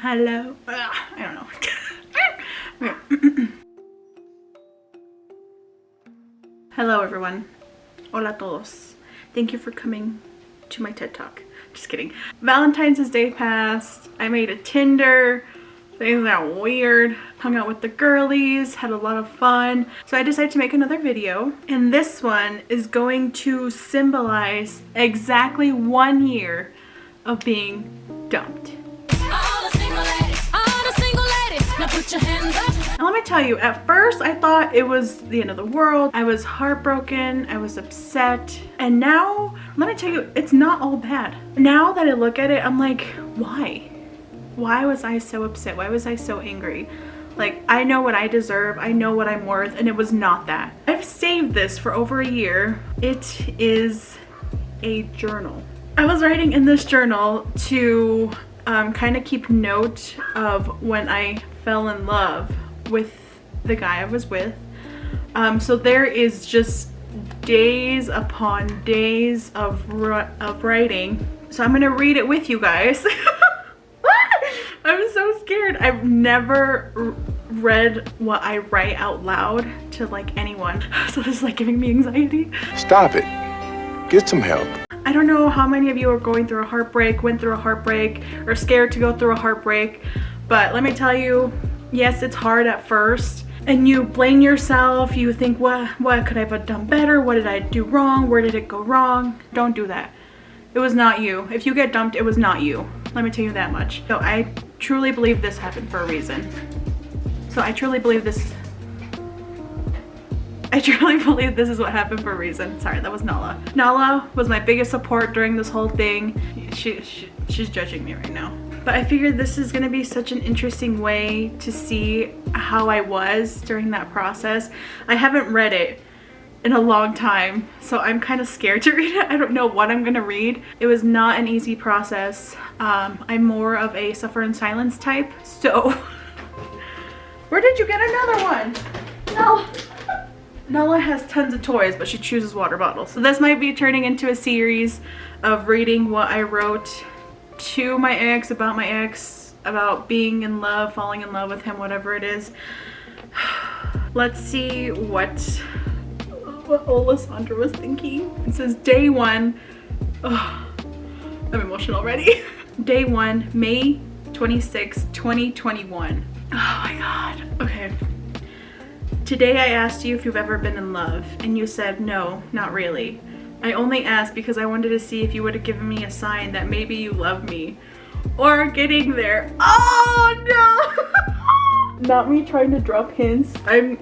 Hello. I don't know. Okay. Hello everyone. Hola todos. Thank you for coming to my TED Talk. Just kidding. Valentine's Day passed. I made a Tinder. Things got weird. Hung out with the girlies. Had a lot of fun. So I decided to make another video. And this one is going to symbolize exactly 1 year of being dumped. Now let me tell you, at first I thought it was the end of the world. I was heartbroken, I was upset, and now, let me tell you, it's not all bad. Now that I look at it, I'm like, why? Why was I so upset? Why was I so angry? Like, I know what I deserve, I know what I'm worth, and it was not that. I've saved this for over a year. It is a journal. I was writing in this journal to kind of keep note of when I fell in love with the guy I was with. So there is just days upon days of writing. So I'm gonna read it with you guys. I'm so scared. I've never read what I write out loud to like anyone. So this is like giving me anxiety. Stop it. Get some help. I don't know how many of you are going through a heartbreak, went through a heartbreak, or scared to go through a heartbreak. But let me tell you, yes, it's hard at first. And you blame yourself. You think, what could I have done better? What did I do wrong? Where did it go wrong? Don't do that. It was not you. If you get dumped, it was not you. Let me tell you that much. So I truly believe this happened for a reason. So I truly believe this is what happened for a reason. Sorry, that was Nala. Nala was my biggest support during this whole thing. She's judging me right now. But I figured this is gonna be such an interesting way to see how I was during that process. I haven't read it in a long time, so I'm kind of scared to read it. I don't know what I'm gonna read. It was not an easy process. I'm more of a suffer in silence type, so. Where did you get another one? No. Nala has tons of toys, but she chooses water bottles. So this might be turning into a series of reading what I wrote to my ex, about being in love, falling in love with him, whatever it is. Let's see what Alessandra was thinking. It says day 1. Oh, I'm emotional already. Day 1, May 26, 2021. Oh my god. Okay. Today I asked you if you've ever been in love, and you said no, not really. I only asked because I wanted to see if you would have given me a sign that maybe you love me. Or getting there. Oh no! Not me trying to drop hints. I'm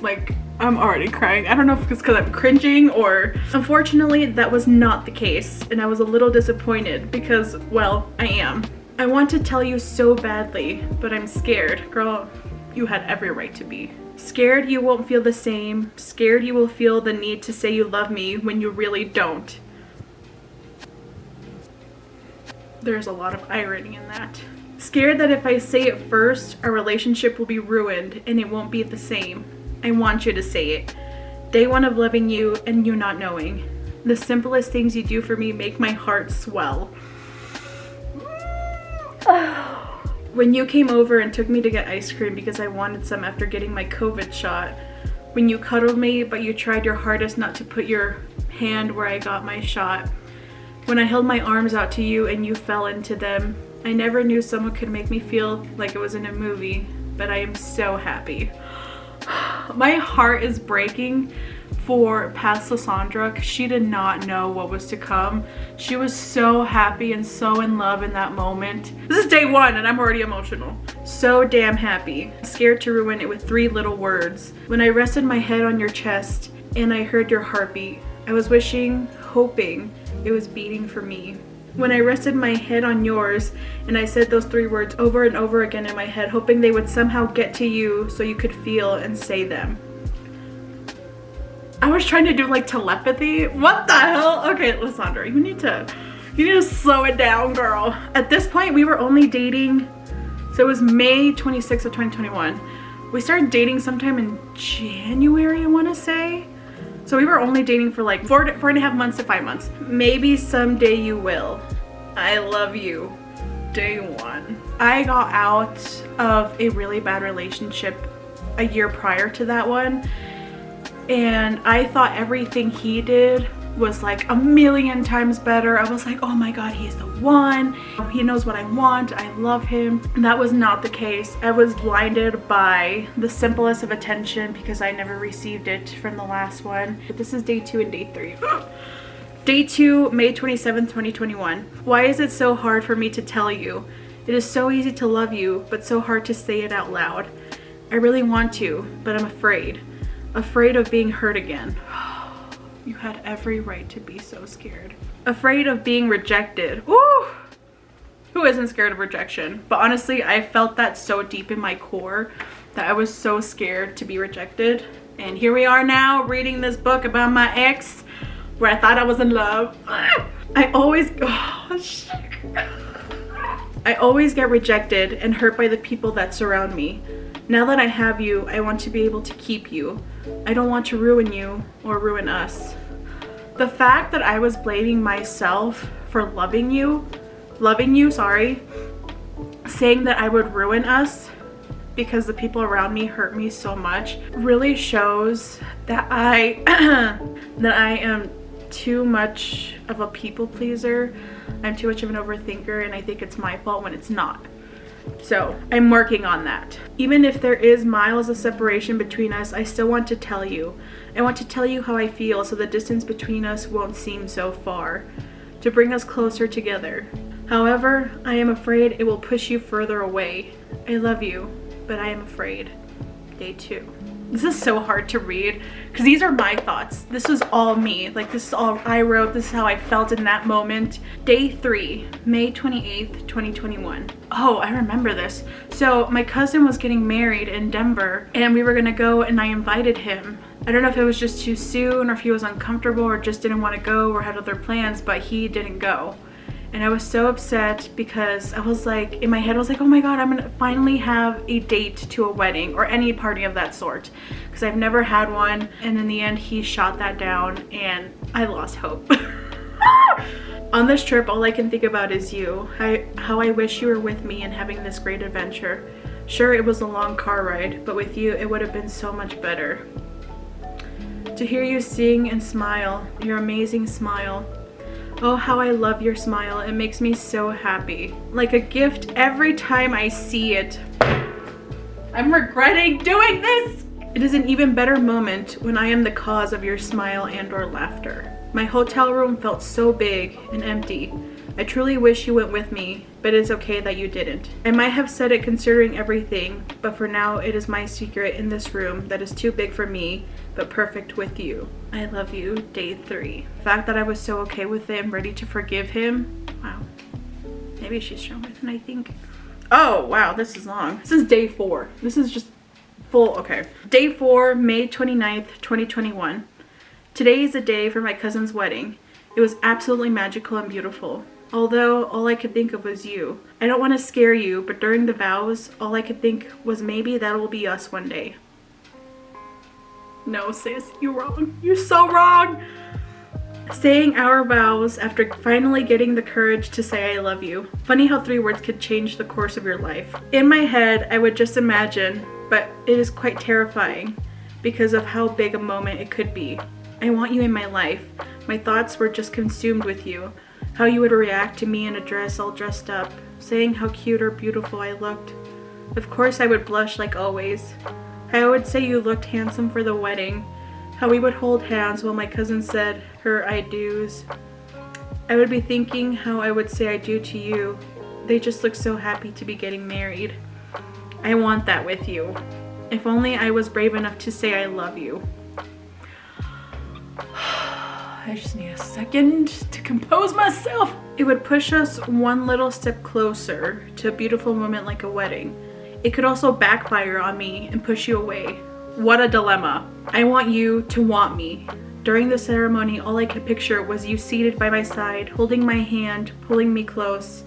already crying. I don't know if it's because I'm cringing or... Unfortunately, that was not the case, and I was a little disappointed because, well, I am. I want to tell you so badly, but I'm scared. Girl, you had every right to be. Scared you won't feel the same. Scared you will feel the need to say you love me when you really don't. There's a lot of irony in that. Scared that if I say it first, our relationship will be ruined and it won't be the same. I want you to say it. Day 1 of loving you and you not knowing. The simplest things you do for me make my heart swell. When you came over and took me to get ice cream because I wanted some after getting my COVID shot. When you cuddled me, but you tried your hardest not to put your hand where I got my shot. When I held my arms out to you and you fell into them. I never knew someone could make me feel like it was in a movie, but I am so happy. My heart is breaking for past Lysandra because she did not know what was to come. She was so happy and so in love in that moment. This is day 1 and I'm already emotional. So damn happy. Scared to ruin it with 3 little words. When I rested my head on your chest and I heard your heartbeat, I was wishing, hoping it was beating for me. When I rested my head on yours and I said those 3 words over and over again in my head, hoping they would somehow get to you so you could feel and say them. I was trying to do like telepathy. What the hell? Okay, Lysandra, you need to slow it down, girl. At this point, we were only dating, so it was May 26th of 2021. We started dating sometime in January, I want to say. So we were only dating for like 4.5 months to 5 months. Maybe someday you will. I love you. day one. I got out of a really bad relationship a year prior to that one, and I thought everything he did was like a million times better. I was like, oh my god, he's the one. He knows what I want. I love him. And that was not the case. I was blinded by the simplest of attention because I never received it from the last one. But this is day 2 and day 3. Day 2, May 27th, 2021. Why is it so hard for me to tell you? It is so easy to love you, but so hard to say it out loud. I really want to, but I'm afraid. Afraid of being hurt again. You had every right to be so scared. Afraid of being rejected. Ooh! Who isn't scared of rejection? But honestly, I felt that so deep in my core that I was so scared to be rejected. And here we are now reading this book about my ex where I thought I was in love. I always get rejected and hurt by the people that surround me. Now that I have you, I want to be able to keep you. I don't want to ruin you or ruin us. The fact that I was blaming myself for loving you, saying that I would ruin us because the people around me hurt me so much, really shows that I am too much of a people pleaser. I'm too much of an overthinker, and I think it's my fault when it's not. So I'm working on that. Even if there is miles of separation between us, I still want to tell you. I want to tell you how I feel so the distance between us won't seem so far, to bring us closer together. However, I am afraid it will push you further away. I love you, but I am afraid. Day 2. This is so hard to read because these are my thoughts. This was all me. Like, this is all I wrote. This is how I felt in that moment. Day 3, May 28th, 2021. Oh, I remember this. So my cousin was getting married in Denver and we were gonna go, and I invited him. I don't know if it was just too soon or if he was uncomfortable or just didn't want to go or had other plans, but he didn't go. And I was so upset because I was like, in my head I was like, oh my god, I'm gonna finally have a date to a wedding or any party of that sort, because I've never had one. And in the end he shot that down and I lost hope. On this trip, all I can think about is you. How I wish you were with me and having this great adventure. Sure, it was a long car ride, but with you it would have been so much better. To hear you sing and smile, your amazing smile. Oh, how I love your smile. It makes me so happy. Like a gift every time I see it. I'm regretting doing this. It is an even better moment when I am the cause of your smile and or laughter. My hotel room felt so big and empty. I truly wish you went with me, but it's okay that you didn't. I might have said it considering everything, but for now it is my secret in this room that is too big for me, but perfect with you. I love you. Day 3. The fact that I was so okay with it and ready to forgive him. Wow. Maybe she's stronger than I think. Oh, wow, this is long. This is day 4. This is just full, okay. Day 4, May 29th, 2021. Today is the day for my cousin's wedding. It was absolutely magical and beautiful. Although all I could think of was you. I don't want to scare you, but during the vows, all I could think was maybe that will be us one day. No, sis, you're wrong. You're so wrong. Saying our vows after finally getting the courage to say I love you. Funny how 3 words could change the course of your life. In my head, I would just imagine, but it is quite terrifying because of how big a moment it could be. I want you in my life. My thoughts were just consumed with you. How you would react to me in a dress all dressed up, saying how cute or beautiful I looked. Of course I would blush like always. I would say you looked handsome for the wedding. How we would hold hands while my cousin said her I do's. I would be thinking how I would say I do to you. They just look so happy to be getting married. I want that with you. If only I was brave enough to say I love you. I just need a second to compose myself. It would push us one little step closer to a beautiful moment like a wedding. It could also backfire on me and push you away. What a dilemma. I want you to want me. During the ceremony, all I could picture was you seated by my side, holding my hand, pulling me close.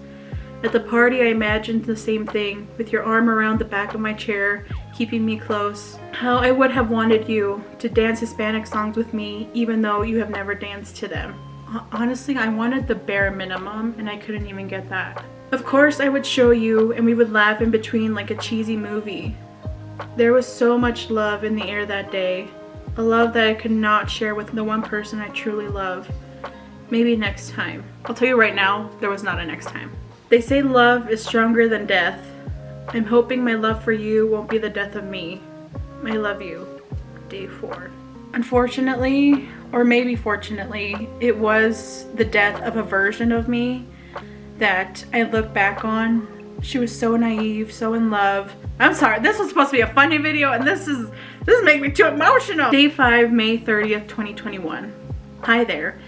At the party, I imagined the same thing, with your arm around the back of my chair, keeping me close. How I would have wanted you to dance Hispanic songs with me, even though you have never danced to them. Honestly, I wanted the bare minimum, and I couldn't even get that. Of course I would show you and we would laugh in between like a cheesy movie. There was so much love in the air that day. A love that I could not share with the one person I truly love. Maybe next time. I'll tell you right now, there was not a next time. They say love is stronger than death. I'm hoping my love for you won't be the death of me. I love you. Day 4. Unfortunately, or maybe fortunately, it was the death of a version of me that I look back on. She was so naive, so in love. I'm sorry, this was supposed to be a funny video and this is making me too emotional. Day 5, May 30th, 2021. Hi there.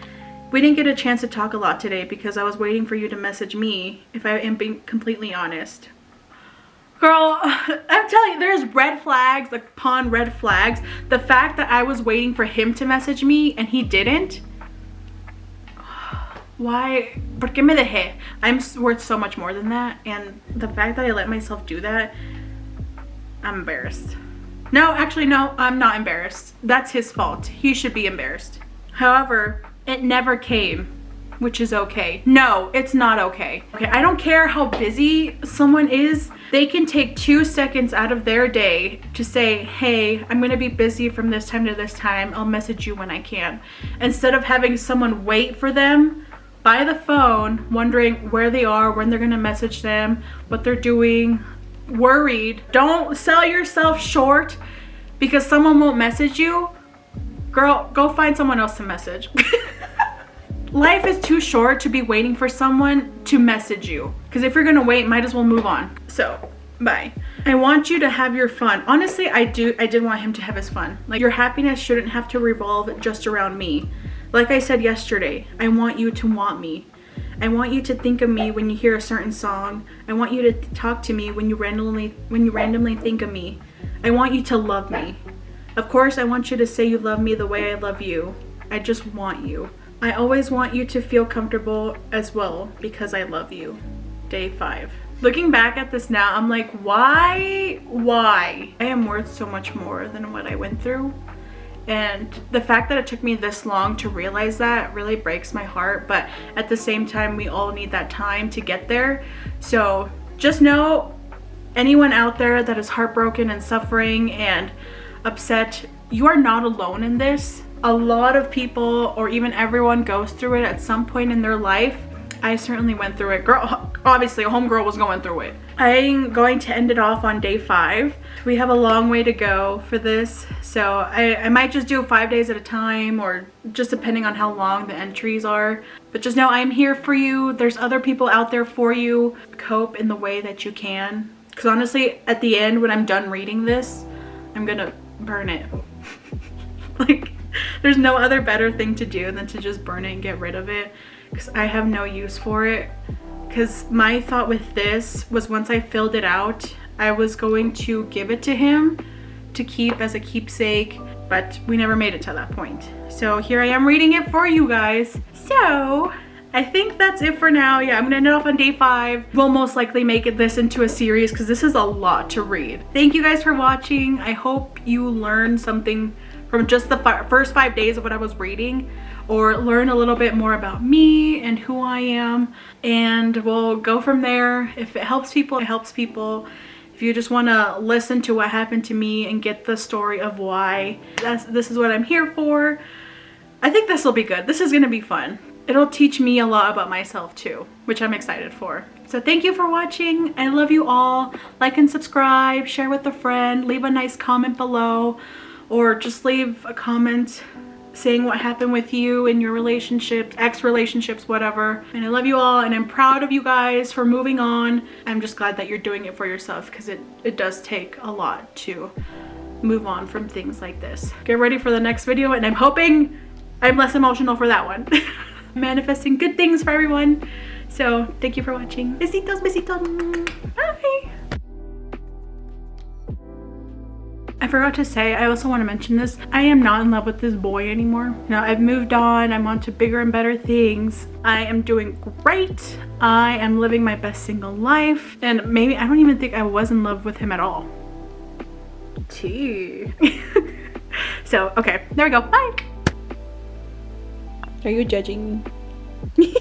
We didn't get a chance to talk a lot today because I was waiting for you to message me, if I am being completely honest. Girl, I'm telling you, there's red flags upon red flags. The fact that I was waiting for him to message me and he didn't. Why? ¿Por qué me dejé? I'm worth so much more than that. And the fact that I let myself do that, I'm embarrassed. No, actually, no, I'm not embarrassed. That's his fault. He should be embarrassed. However, it never came, which is okay. No, it's not okay. Okay, I don't care how busy someone is. They can take 2 seconds out of their day to say, hey, I'm gonna be busy from this time to this time. I'll message you when I can. Instead of having someone wait for them by the phone, wondering where they are, when they're gonna message them, what they're doing, worried. Don't sell yourself short because someone won't message you. Girl, go find someone else to message. Life is too short to be waiting for someone to message you. Because if you're gonna wait, might as well move on. So, bye. I want you to have your fun. Honestly, I did want him to have his fun. Like, your happiness shouldn't have to revolve just around me. Like I said yesterday, I want you to want me. I want you to think of me when you hear a certain song. I want you to talk to me when you randomly think of me. I want you to love me. Of course, I want you to say you love me the way I love you. I just want you. I always want you to feel comfortable as well because I love you. Day 5. Looking back at this now, I'm like, why? Why? I am worth so much more than what I went through. And the fact that it took me this long to realize that really breaks my heart. But at the same time, we all need that time to get there. So just know, anyone out there that is heartbroken and suffering and upset, you are not alone in this. A lot of people, or even everyone, goes through it at some point in their life. I certainly went through it. Girl, obviously a homegirl was going through it. I'm going to end it off on day 5. We have a long way to go for this, so I might just do 5 days at a time, or just depending on how long the entries are. But just know I'm here for you. There's other people out there for you. Cope in the way that you can. Because honestly, at the end, when I'm done reading this, I'm gonna burn it. Like, there's no other better thing to do than to just burn it and get rid of it, because I have no use for it. Because my thought with this was, once I filled it out, I was going to give it to him to keep as a keepsake, but we never made it to that point. So here I am reading it for you guys. So I think that's it for now. Yeah, I'm gonna end it off on day 5. We'll most likely make this into a series because this is a lot to read. Thank you guys for watching. I hope you learned something from just the first 5 days of what I was reading, or learn a little bit more about me and who I am, and we'll go from there. If it helps people, it helps people. If you just want to listen to what happened to me and get the story of why, this is what I'm here for. I think this will be good. This is going to be fun. It'll teach me a lot about myself too, which I'm excited for. So thank you for watching. I love you all. Like and subscribe, share with a friend, leave a nice comment below, or just leave a comment saying what happened with you in your relationships, ex-relationships, whatever. And I love you all, and I'm proud of you guys for moving on. I'm just glad that you're doing it for yourself, because it does take a lot to move on from things like this. Get ready for the next video, and I'm hoping I'm less emotional for that one. Manifesting good things for everyone. So thank you for watching. Besitos, besitos. Bye. I forgot to say, I also want to mention this. I am not in love with this boy anymore. No, I've moved on. I'm on to bigger and better things. I am doing great. I am living my best single life. And maybe, I don't even think I was in love with him at all. Tea. So, okay, there we go. Bye. Are you judging me?